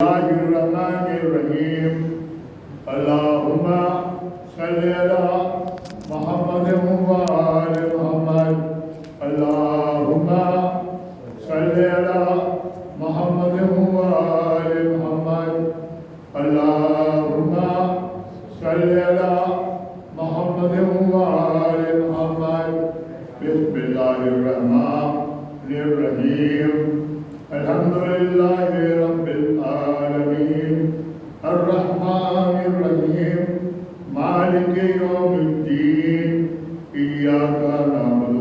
الله الرحمن الرحيم اللهم صل على محمد وآل محمد اللهم صل على محمد وآل محمد اللهم صل على محمد وآل محمد بسم الله الرحمن الرحيم الحمد لله رب العالمين الرحمن الرحيم مالك يوم الدين إياك نعبد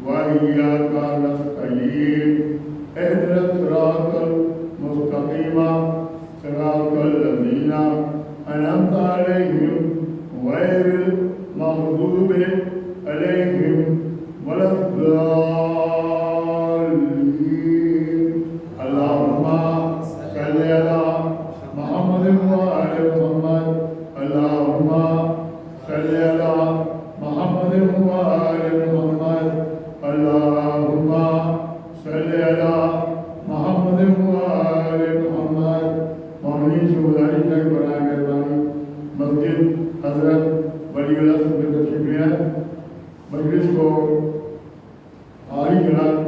وإياك نستعين اهدنا الصراط المستقيم صراط الذين أنعمت عليهم غير المغضوب عليهم ولا الضالين اللهم صل على محمد وآل محمد اللهم صل على محمد وآل محمد اللهم صل على محمد وآل محمد ممنی سے گزارش ہے کہ برائے مہربانی مسجد حضرت ولی اللہ سے تشریف لے مجلس کو آئی جناب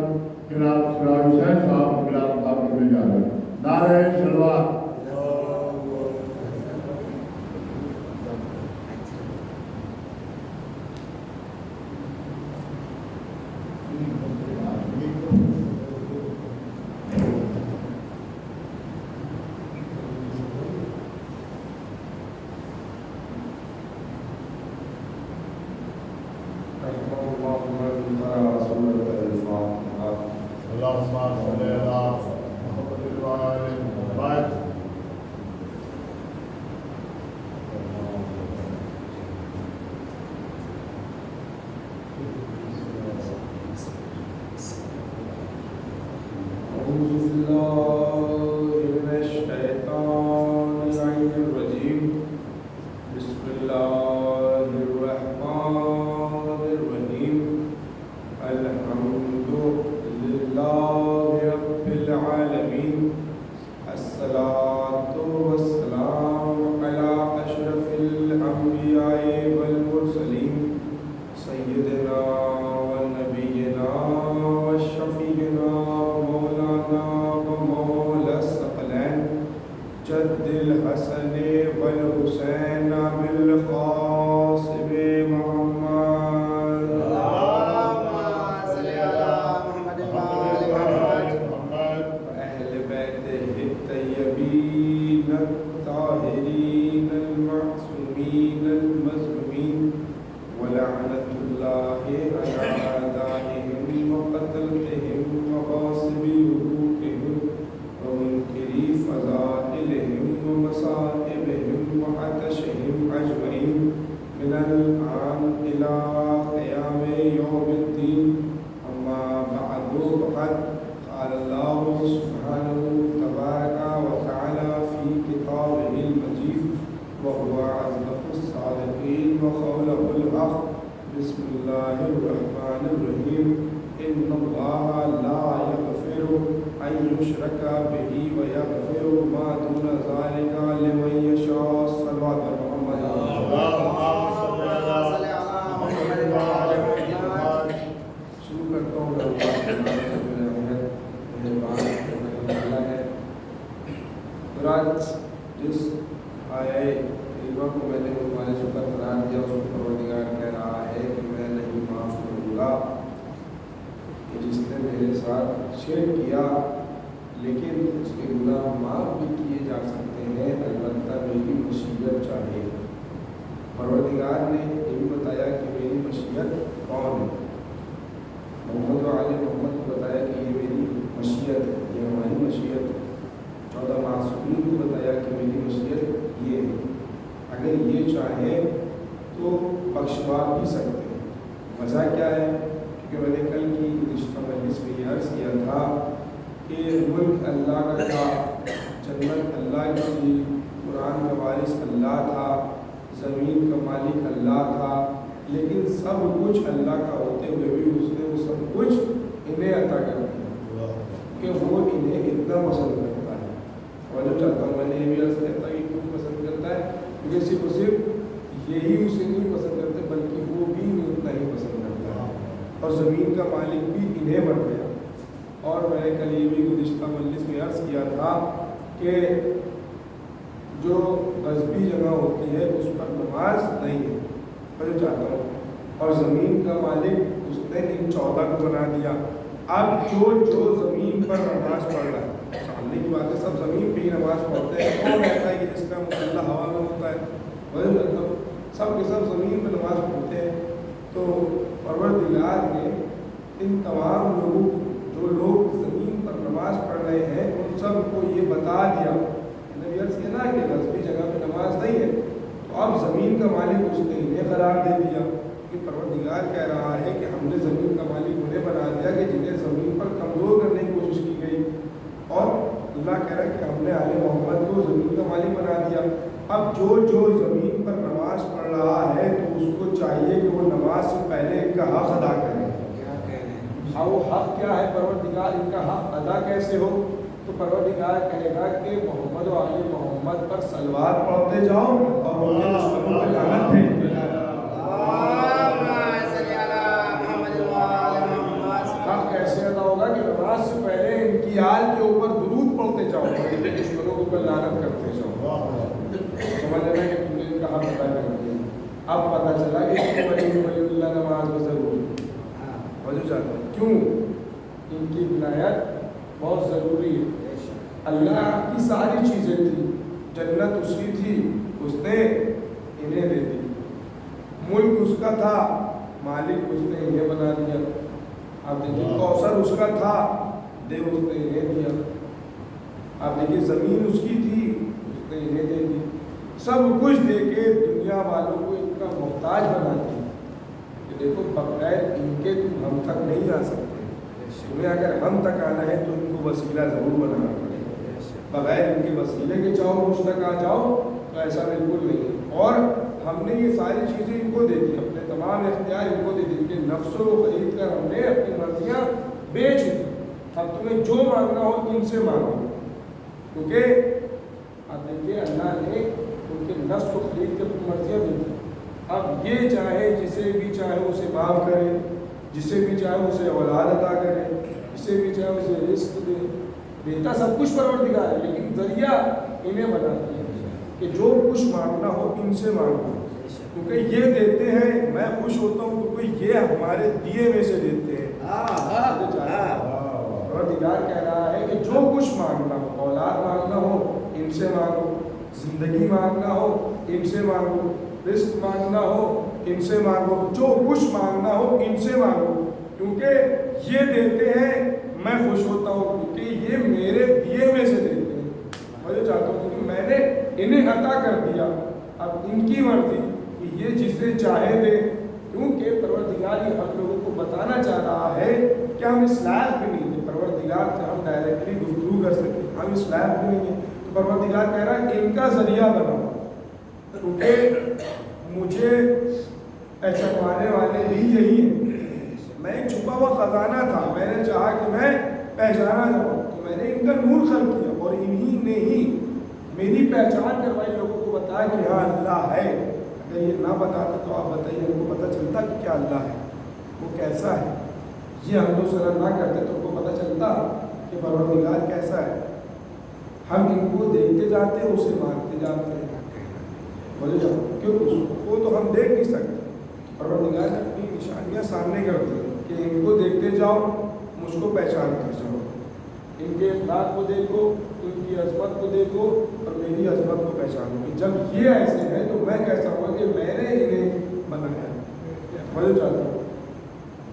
سراج حسین صاحب خلاف آپ کو مل جا رہے ہیں نعرہ سلوات کہ وہ انہیں اتنا پسند کرتا ہے جو چاہتا ہوں میں نے یہ بھی عرض کرتا کہ کیوں پسند کرتا ہے، کیونکہ صرف اور صرف یہی اسے نہیں پسند کرتے بلکہ وہ بھی نہیں اتنا ہی پسند کرتا ہے، اور زمین کا مالک بھی انہیں بن گیا۔ اور میں نے کل یہ بھی گزشتہ مجلس میں عرض کیا تھا کہ جو غصبی جگہ ہوتی ہے اس پر نماز نہیں ہے، میں جو چاہتا ہوں، اور زمین کا مالک اس نے ان 14 کو بنا دیا۔ اب جو زمین پر نماز پڑھ رہا ہے، سامنے کی بات ہے، سب زمین پہ ہی نماز پڑھتے ہیں، کون ایسا ہے کہ جس کا مسلح ہوا میں ہوتا ہے، سب کے سب زمین پہ نماز پڑھتے ہیں۔ تو پروردگار نے ان تمام لوگوں، جو لوگ زمین پر نماز پڑھ رہے ہیں، ان سب کو یہ بتا دیا، نبی عرض کیا نا کہ غصبی جگہ پہ نماز نہیں ہے، تو اب زمین کا مالک اس نے انہیں قرار دے دیا، کہ پروردگار کہہ رہا ہے کہ ہم نے زمین کا مالک انہیں بنا دیا کہ جنہیں زمین پر کمزور کرنے کی کوشش کی گئی، اور اللہ کہہ رہا ہے کہ ہم نے آل محمد کو زمین کا مالک بنا دیا۔ اب جو زمین پر نماز پڑھ رہا ہے تو اس کو چاہیے کہ وہ نماز سے پہلے ان کا حق ادا کرے۔ وہ حق کیا ہے؟ پروردگار ان کا حق ادا کیسے ہو؟ تو پروردگار کہے گا کہ محمد و آل محمد پر صلوات پڑھتے جاؤ اور ان کے دشمنوں پہ لعنت بھیجتے جاؤ۔ حق کیسے ادا ہوگا؟ کہ نماز سے پہلے ان کی آل کے اوپر درود پڑھتے جاؤ، ان کے دشمنوں کے اوپر لعنت کرتے جاؤ۔ سمجھ رہے ہیں کہ تم نے ان کا حق ادا کر دیا۔ اب پتہ چلا کہ ولی اللہ نماز میں ضرور وجہ چاہتا ہوں کیوں؟ ان کی ولایت بہت ضروری ہے۔ اللہ کی ساری چیزیں تھیں، جنت اس کی تھی، اس نے انہیں دے دی، ملک اس کا تھا، مالک اس نے انہیں بنا دیا۔ آپ دیکھیے کوثر اس کا تھا، دے اس نے انہیں دیا۔ آپ دیکھیے زمین اس کی تھی، اس نے انہیں دے دی۔ سب کچھ دے کے دنیا والوں کو ان کا محتاج بنا دیا کہ دیکھو بغیر ان کے تم ہم تک نہیں آ سکتے، تمہیں اگر ہم تک آنا ہے تو ان کو وسیلہ ضرور بنانا پڑے گا، بغیر ان کے وسیلے کے چاہو مجھ تک آ جاؤ تو ایسا بالکل نہیں ہے۔ اور ہم نے یہ ساری چیزیں ان کو دے دی، اپنے تمام اختیار ان کو دے دی، کہ نفسوں کو خرید کر ہم نے اپنی مرضیاں بیچ دی۔ اب تمہیں جو مانگنا ہو ان سے مانگو، کیونکہ اب دیکھیے اللہ نے ان کے نفس کو خرید کے اپنی مرضیاں دی تھی۔ اب یہ چاہے جسے بھی چاہے اسے معاف کرے، جسے بھی چاہے اسے اولاد عطا کرے، جسے بھی چاہے اسے رزق دے، دیتا سب کچھ پروردگار ہے، لیکن ذریعہ انہیں بنا دیا کہ جو کچھ مانگنا ہو ان سے مانگو، کیونکہ یہ دیتے ہیں، میں خوش ہوتا ہوں کیونکہ یہ ہمارے دیے میں سے دیتے ہیں۔ پروردگار کہہ رہا ہے کہ جو کچھ مانگنا ہو، اولاد مانگنا ہو ان سے مانگو، زندگی مانگنا ہو ان سے مانگو، رزق مانگنا ہو ان سے مانگو، جو کچھ مانگنا ہو ان سے مانگو، کیونکہ یہ دیتے ہیں، میں خوش ہوتا ہوں کیونکہ یہ میرے دیے میں سے دیتے ہیں۔ میں چاہتا ہوں کہ میں نے انہیں عطا کر دیا، اب ان کی مرضی کہ یہ جسے چاہے دے، کیونکہ پروردگار یہ ہم لوگوں کو بتانا چاہ رہا ہے کہ ہم اس لائق بھی نہیں تھے پروردگار سے ہم ڈائریکٹلی گفتگو کر سکیں، ہم اس لائق بھی نہیں ہیں، تو پروردگار کہہ رہا ہے کہ ان کا ذریعہ بناؤ، کیونکہ مجھے پہچانوانے والے بھی یہی ہیں، میں ایک چھپا ہوا خزانہ تھا، میں نے چاہا کہ میں پہچانا جاؤں تو میں نے ان کا نور خلق کیا، اور انہی نے ہی میری پہچان کروائی، لوگوں کو بتایا کہ ہاں اللہ ہے۔ اگر یہ نہ بتاتا تو آپ بتائیے ان کو پتہ چلتا کہ کیا اللہ ہے، وہ کیسا ہے؟ یہ ہم لوگ سر نہ کرتے تو ان کو پتہ چلتا کہ پروردگار کیسا ہے؟ ہم ان کو دیکھتے جاتے ہیں، اسے مانتے جاتے ہیں، کیوں اس کو تو ہم دیکھ نہیں سکتے، پروردگار نے اپنی نشانیاں سامنے کر دی کہ ان کو دیکھتے جاؤ، مجھ کو پہچانتے جاؤ، ان کے اخلاق کو دیکھو، ان کی عظمت کو دیکھو اور میری عظمت کو پہچانو، کہ جب یہ ایسے ہیں تو میں کیسا ہوا کہ میں نے انہیں بنایا۔ مجھے چاہتا ہوں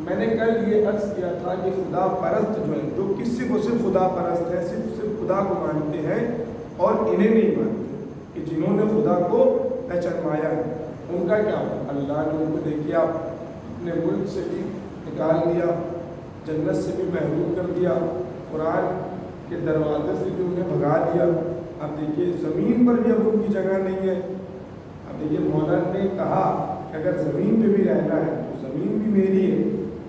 میں نے کل یہ عرض کیا تھا کہ خدا پرست جو ہیں، جو کسی کو صرف خدا پرست ہے، صرف خدا کو مانتے ہیں اور انہیں نہیں مانتے، کہ جنہوں نے خدا کو پہچانوایا ہے، ان کا کیا ہو؟ اللہ نے ان کو دیکھیا، اپنے ملک سے بھی نکال دیا، جنت سے بھی محروم کر دیا، قرآن کے دروازے سے بھی انہیں بھگا دیا۔ اب دیکھیے زمین پر بھی اب ان کی جگہ نہیں ہے۔ اب دیکھیے مولانا نے کہا کہ اگر زمین پہ بھی رہنا ہے تو زمین بھی میری ہے،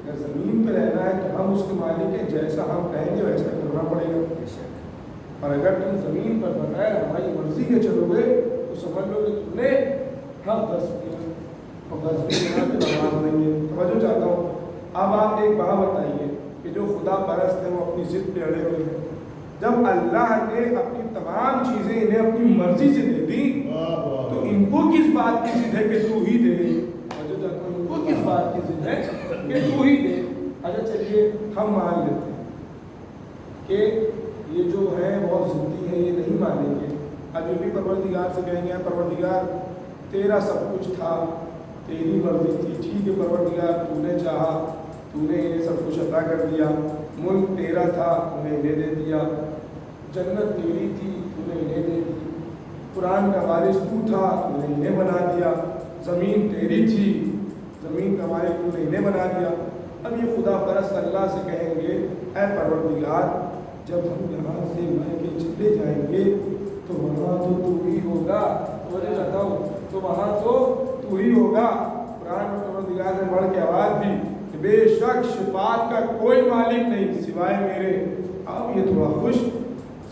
اگر زمین پہ رہنا ہے تو ہم اس کے مالک ہیں، جیسا ہم کہیں گے ویسا کرنا پڑے گا۔ اور اگر تم زمین پر بغیر ہماری مرضی کے چلو گے تو سمجھ لو کہ تم نے حق غصب کیا اور غصب یہاں پہ نماز دیں گے. توجہ چاہتا ہوں. اب آپ ایک بات بتائیے کہ جو خدا پرست ہیں وہ اپنی ضد پہ اڑے ہوئے ہیں. جب اللہ نے اپنی تمام چیزیں انہیں اپنی مرضی سے دے دی تو ان کو کس بات کی ضد ہے کہ تو ہی دے. توجہ چاہتا ہوں. ان کو کس بات کی ضد ہے کہ تو ہی دے. اچھا چلیے ہم مان لیتے ہیں کہ یہ جو ہے بہت ضدی ہے, یہ نہیں مانیں گے. اب یہ بھی پروردگار سے کہیں گے پروردگار تیرا سب کچھ تھا, تیری مرضی تھی, ٹھیک ہے پروردگار تو نے چاہا, تو نے انہیں سب کچھ عطا کر دیا, ملک تیرا تھا انہیں انہیں دے دیا, جنت تیری تھی تو نے انہیں دے دی, قرآن کا وارث تو تھا تو نے انہیں بنا دیا, زمین تیری تھی زمین کا وارث تو نے انہیں بنا دیا. اب یہ خدا پرست اللہ سے کہیں گے اے پروردگار جب ہم یہاں سے مر کے چلے جائیں گے تو وہاں تو ہی ہوگا. مجھے کہتا ہوں تو وہاں تو ہی ہوگا. قرآن میں پروردگار نے بڑھ کے آواز دی کہ بے شک شفاعت کا کوئی مالک نہیں سوائے میرے. اب یہ تھوڑا خوش,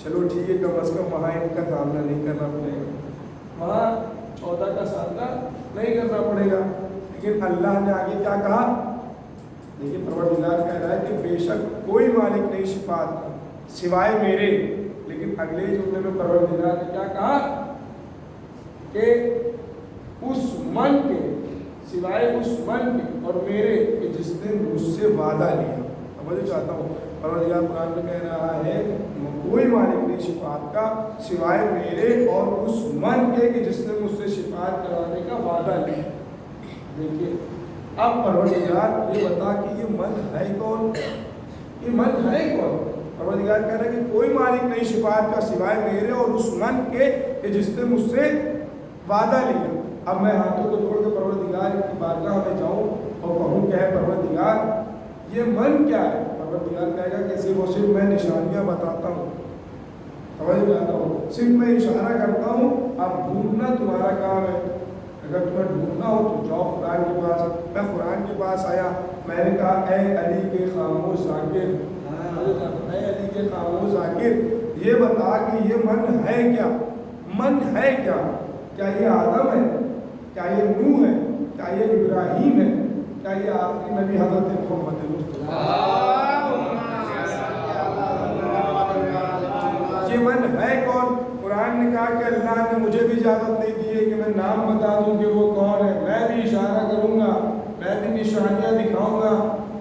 چلو ٹھیک ہے کم از کم وہاں ان کا سامنا نہیں کرنا پڑے گا, وہاں 14 کا سامنا نہیں کرنا پڑے گا. لیکن اللہ نے آگے کیا کہا, لیکن پروردگار کہہ رہا ہے کہ بے شک کوئی مالک نہیں شفاعت کا سوائے میرے. لیکن اگلے جملے میں پروردگار نے کیا کہا کہ اس من کے سوائے اس من کے اور میرے کہ جس نے مجھ سے وعدہ لیا. سمجھ چاہتا ہوں پروردگار قرآن میں کہہ رہا ہے کوئی مالک نہیں شفاعت کا سوائے میرے اور اس من کے کہ جس نے مجھ سے شفاعت کرانے کا وعدہ لیا. دیکھیے اب پروردگار یہ بتا کہ یہ من ہے کون, یہ من ہے کون. پروردگار کہہ رہا ہے کہ کوئی مالک نہیں شفاعت کا سوائے میرے اور اس من کے کہ جس نے مجھ سے وعدہ لیا. اب میں ہاتھوں کو جوڑ کے پروردگار کی بارگاہ میں جاؤں اور کہوں کہ ہے پروردگار یہ من کیا ہے. پروردگار کہے گا کہ صرف میں نشانیاں بتاتا ہوں, سمجھ جاتا ہوں, صرف میں اشارہ کرتا ہوں, اب ڈھونڈنا تمہارا کام ہے. اگر تمہیں ڈھونڈنا ہو تو جاؤ قرآن کے پاس. میں قرآن کے پاس آیا, میں نے کہا اے علی کے خاموش ذاکر, اے علی کے خاموش ذاکر یہ بتا کہ یہ من ہے کیا, من ہے کیا, کیا یہ آدم ہے, کیا یہ نوح ہے, کیا یہ ابراہیم ہے, کیا یہ آخری نبی حضرت محمد مصطفیٰ. یہ من ہے کون. قرآن نے کہا کہ اللہ نے مجھے بھی اجازت نہیں دی ہے کہ میں نام بتا دوں کہ وہ کون ہے, میں بھی اشارہ کروں گا, میں بھی نشانیاں دکھاؤں گا.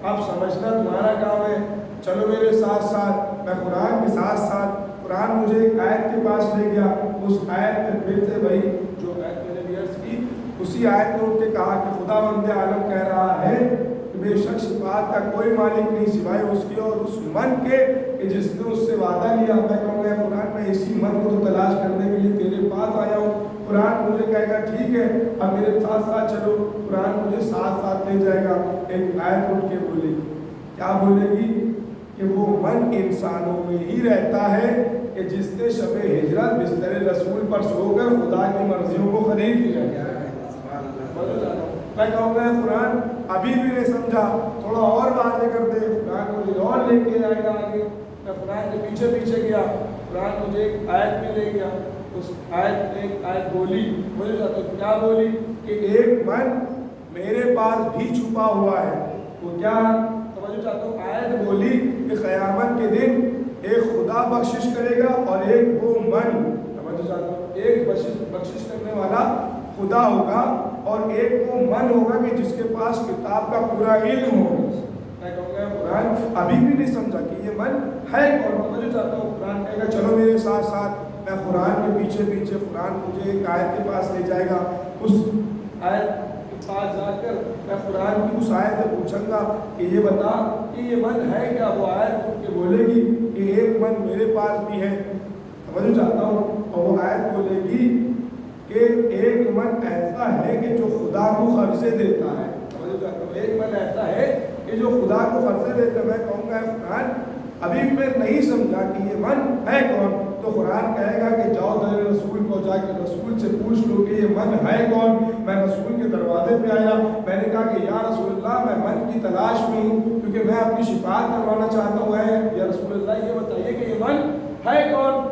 اب سمجھنا تمہارا کام ہے, چلو میرے ساتھ ساتھ. میں قرآن کے ساتھ ساتھ قرآن مجھے ایک آیت کے پاس لے گیا. اس آیت میں پھر سے وہی جو آیت میں نے عرض کی اسی آیت میں اٹھ کے کہا کہ خداوند عالم کہہ رہا ہے کہ بے شک شفاعت کا کوئی مالک نہیں سوائے اس کے اور اس من کے کہ جس نے اس سے وعدہ لیا. میں کہوں گا قرآن میں اسی من کو تو تلاش کرنے کے لیے تیرے پاس آیا ہوں. قرآن مجھے کہے گا ٹھیک ہے اب میرے ساتھ ساتھ چلو. قرآن مجھے ساتھ ساتھ لے جائے گا. ایک آیت اٹھ کے بولے گی, کیا بولے گی کہ وہ من انسانوں میں ہی رہتا ہے کہ جس نے شب ہجرت بستر رسول پر سو کر خدا کی مرضیوں کو خرید لیا. میں کہوں گا قرآن ابھی بھی نہیں سمجھا, تھوڑا اور واضح کر دے. قرآن مجھے اور لے کے جائے گا آگے. میں قرآن کے پیچھے پیچھے گیا, قرآن مجھے ایک آیت میں لے گیا. اس آیت نے ایک آیت بولی, مجھے کیا بولی کہ ایک من میرے پاس بھی چھپا ہوا ہے. وہ کیا سمجھو چاہتا ہوں, آیت بولی کہ قیامت کے دن ایک خدا بخشش کرے گا اور ایک وہ من, سمجھو چاہتا ہوں ایک بخشش کرنے والا خدا ہوگا اور ایک وہ من ہوگا کہ جس کے پاس کتاب کا پورا علم ہوگا. میں کہوں گا قرآن ابھی بھی نہیں سمجھا کہ یہ من ہے کون. سمجھو چاہتا ہوں قرآن کہے گا چلو میرے ساتھ ساتھ. میں قرآن کے پیچھے پیچھے قرآن مجھے ایک آیت کے پاس لے جائے گا. اس آیت کے پاس جا کر میں قرآن کی اس آیت سے پوچھوں گا کہ یہ بتا کہ یہ من ہے کیا. وہ آیت اٹھ کے بولے گی کہ ایک من میرے پاس بھی ہے. سمجھو چاہتا ہوں, اور وہ آیت بولے گی کہ ایک من ایسا ہے کہ جو خدا کو قرضے دیتا ہے. سمجھو چاہتا ہوں ایک من ایسا ہے کہ جو خدا کو قرضے دیتا ہے. میں کہوں گا قرآن ابھی میں نہیں سمجھا کہ یہ من ہے کون. تو قرآن کہے گا کہ جاؤ در رسول کو جا کے رسول سے پوچھ لو کہ یہ من ہے کون. میں رسول کے دروازے پہ آیا, میں نے کہا کہ یا رسول اللہ میں من کی تلاش میں ہوں کیونکہ میں اپنی شفاعت کروانا چاہتا ہوں. یا رسول اللہ یہ بتائیے کہ یہ من ہے کون.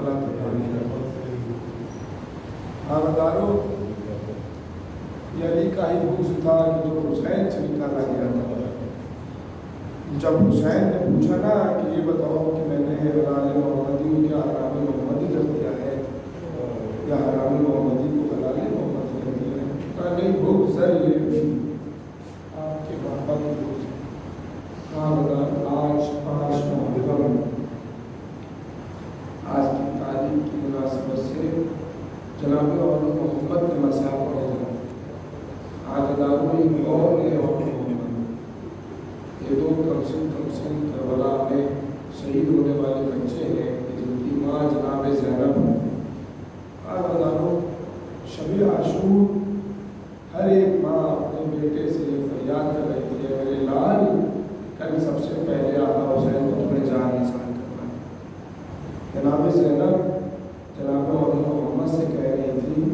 کربلا تیاری ہے. آباداروں یہ علی کا ہی بغض تھا کہ جو حسین سے نکالا گیا تھا. جب حسین نے پوچھا نا کہ یہ بتاؤ کہ میں نے حلال محمدی کو کیا حرام محمدی کر دیا ہے یا حرام محمدی کو حلال محمدی کر دیا ہے؟ کہا نہیں، بغض یہ آپ کے بابا کی بغض. آج 5 محرم آج کی تاریخ کی مناسبت سے جناب علامہ محمد کے مسائل پڑھے جائیں. عقیداروں قوم نے اور محمد یہ دو تمثیل کربلا میں شہید ہونے والے بچے ہیں جن کی ماں جناب زینب. عقیداروں شب عاشور ہر ایک ماں اپنے بیٹے سے فریاد کر رہی ہے میرے لال کل سب سے پہلے آقا حسین کو تمہیں جان نثار کرنا ہے. جناب زینب جناب علامہ محمد سے کہہ رہی تھی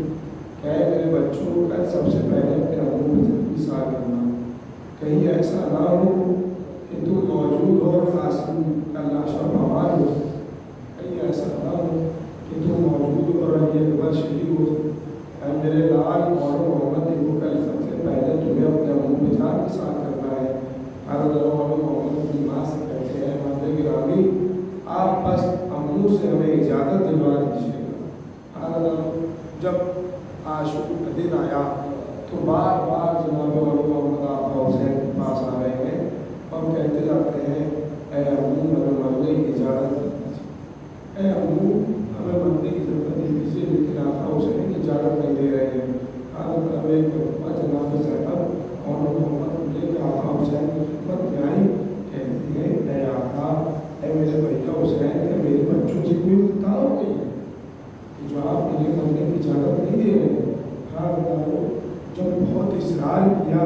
کہ میرے بچوں کل سب سے پہلے اپنے ابو کو نثار کرنا. کہیں ایسا نہ ہو کہ تو موجود ہو اور قاسم کا لاشا بوار ہو. کہیں ایسا نہ ہو کہ تو موجود ہو اور علی اکبر شہید ہو. اے میرے لال اور محمد کو کل سب سے پہلے تمہیں اپنے ابو کو جان نثار کرنا ہے. حضرت علامہ محمد اپنی ماں سے کہتے ہیں مادر گرامی آپ بس امو سے ہمیں اجازت دلوا دیجیے گا. حضرت جب عاشور کا دن آیا تو بار بار جناب علامہ محمد آقا حسین کے پاس آ رہے ہیں اور کہتے جاتے ہیں اے امو ہمیں مرنے کی اجازت دیجیے. اے امو ہمیں مرنے کی اجازت دیجیے، لیکن آقا حسین کی اجازت نہیں دے رہے ہیں. حضرت ایک مرتبہ جناب زینب اور محمد لے کے آقا حسین کی خدمت میں آئی. کہتی ہے اے آقا اے میرے بھیا حسین کہ میرے بچوں سے کوئی خطا ہو گئی ہے جو آپ مجھے مرنے کی اجازت نہیں دے رہے ہیں. ہاں بتاؤ جب بہت اصرار کیا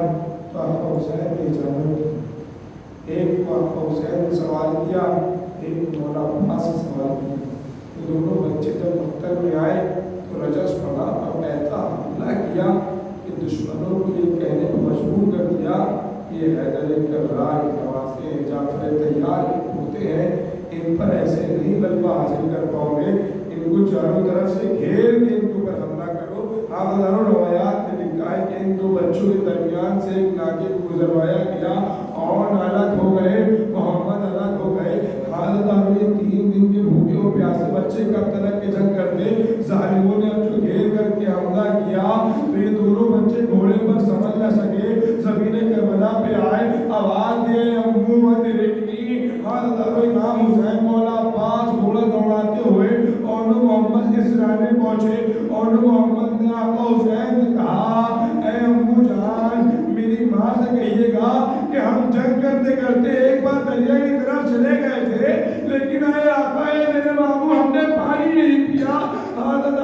تو آقا حسین نے اجازت دی. ایک کو آقا حسین نے سوال کیا، ایک مولا عباس سے سوال کیا. یہ دونوں بچے جب مکتب میں آئے تو رجس پڑا اور ایسا حملہ کیا کہ دشمنوں کو یہ کہنے پر مجبور کر دیا یہ حیدر کرار نواسے جعفر طیار ہوتے ہیں، ان پر ایسے نہیں غلبہ حاصل کر پاؤ گے، ان کو چاروں طرف سے گھیر کے ان کے اوپر حملہ کرو. ہزاروں روایات میں لکھا ہے کہ ان دو بچوں کے درمیان سے ایک ناکے کو گزروایا گیا اور الگ ہو گئے، محمد الگ ہو گئے. حضرت یہ 3 دن کے بھوکے اور پیاسے بچے کب تلک کے جنگ کرتے. ظالموں نے اب جو گھیر کر کے حملہ کیا تو یہ دونوں بچے گھوڑے پر سمجھ نہ سکے، زمین کربلا پہ آئے، آواز دے امو ادرکنی. حضرت امام حسین مولا عباس گھوڑا دوڑاتے ہوئے اور محمد کے سرانے پہنچے اور محمد نے آقا حسین سے کہا اے امو جان میری ماں سے کہیے گا کہ ہم جنگ کرتے کرتے ایک بار دریا کی طرف چلے گئے تھے، لیکن اے آقا اے میرے بابو ہم نے پانی نہیں پیا. حضرت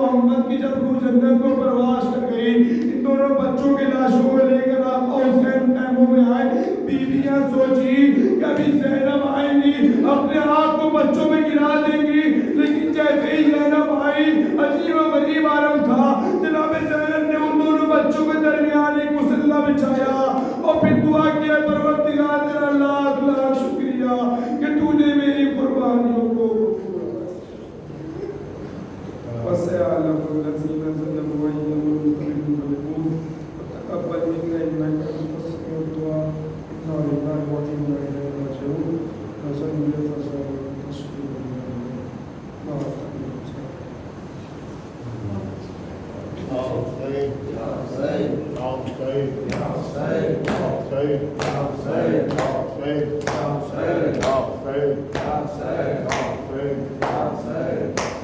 محمد کی جب روح جنت کو پرواز کر گئی، ان دونوں بچوں کے لاشوں کو لے کر آقا حسین خیموں میں آئے. بیویاں سوچی کہ ابھی زینب آئیں گی اپنے آپ کو بچوں میں گرا دیں گی، لیکن جیسے ہی زینب آئی عجیب و غریب عالم تھا. جناب زینب نے ان دونوں بچوں کے درمیان ایک مسلح بچھایا اور پھر دعا کیا پروردگار تیرا لاکھ لاکھ شکریہ کہ تو نے میری قربانیوں کو وسيعلم الذين ظلموا ويعلمون المظلومون وتقبل منا انك انت السميع الدعاء. انا لله وانا اليه راجعون. وصلوا وسلموا تسليما Say